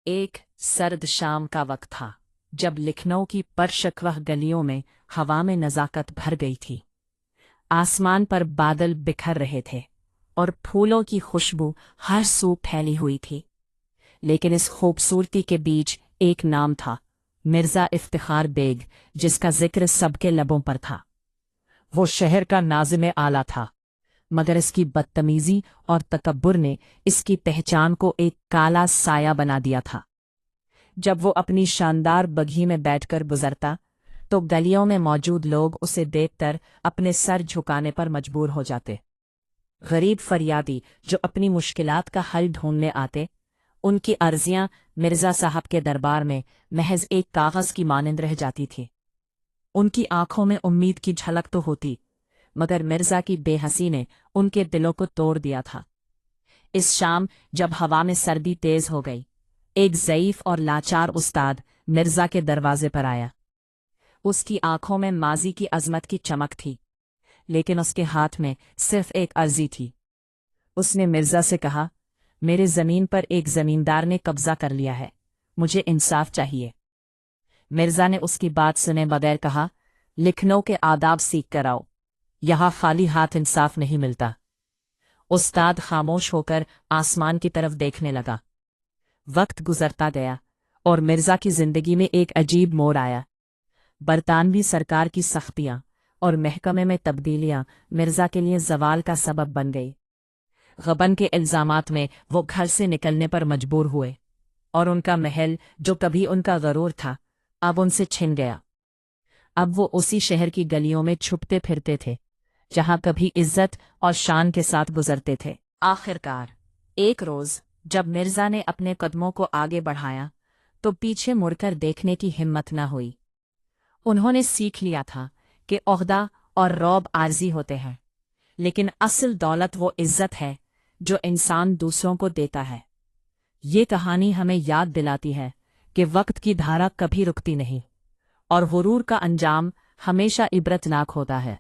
ایک سرد شام کا وقت تھا جب لکھنؤ کی پرشکوہ گلیوں میں ہوا میں نزاکت بھر گئی تھی۔ آسمان پر بادل بکھر رہے تھے اور پھولوں کی خوشبو ہر سو پھیلی ہوئی تھی، لیکن اس خوبصورتی کے بیچ ایک نام تھا، مرزا افتخار بیگ، جس کا ذکر سب کے لبوں پر تھا۔ وہ شہر کا ناظم اعلیٰ تھا، مگر اس کی بدتمیزی اور تکبر نے اس کی پہچان کو ایک کالا سایہ بنا دیا تھا۔ جب وہ اپنی شاندار بگھی میں بیٹھ کر گزرتا تو گلیوں میں موجود لوگ اسے دیکھ کر اپنے سر جھکانے پر مجبور ہو جاتے۔ غریب فریادی جو اپنی مشکلات کا حل ڈھونڈنے آتے، ان کی عرضیاں مرزا صاحب کے دربار میں محض ایک کاغذ کی مانند رہ جاتی تھی۔ ان کی آنکھوں میں امید کی جھلک تو ہوتی، مگر مرزا کی بے حسی نے ان کے دلوں کو توڑ دیا تھا۔ اس شام جب ہوا میں سردی تیز ہو گئی، ایک ضعیف اور لاچار استاد مرزا کے دروازے پر آیا۔ اس کی آنکھوں میں ماضی کی عظمت کی چمک تھی، لیکن اس کے ہاتھ میں صرف ایک عرضی تھی۔ اس نے مرزا سے کہا، میرے زمین پر ایک زمیندار نے قبضہ کر لیا ہے، مجھے انصاف چاہیے۔ مرزا نے اس کی بات سنے بغیر کہا، لکھنؤ کے آداب سیکھ کر آؤ، یہاں خالی ہاتھ انصاف نہیں ملتا۔ استاد خاموش ہو کر آسمان کی طرف دیکھنے لگا۔ وقت گزرتا گیا اور مرزا کی زندگی میں ایک عجیب موڑ آیا۔ برطانوی سرکار کی سختیاں اور محکمے میں تبدیلیاں مرزا کے لیے زوال کا سبب بن گئی۔ غبن کے الزامات میں وہ گھر سے نکلنے پر مجبور ہوئے، اور ان کا محل جو کبھی ان کا غرور تھا اب ان سے چھن گیا۔ اب وہ اسی شہر کی گلیوں میں چھپتے پھرتے تھے جہاں کبھی عزت اور شان کے ساتھ گزرتے تھے۔ آخرکار ایک روز جب مرزا نے اپنے قدموں کو آگے بڑھایا تو پیچھے مڑ کر دیکھنے کی ہمت نہ ہوئی۔ انہوں نے سیکھ لیا تھا کہ عہدہ اور رعب عارضی ہوتے ہیں، لیکن اصل دولت وہ عزت ہے جو انسان دوسروں کو دیتا ہے۔ یہ کہانی ہمیں یاد دلاتی ہے کہ وقت کی دھارا کبھی رکتی نہیں، اور غرور کا انجام ہمیشہ عبرتناک ہوتا ہے۔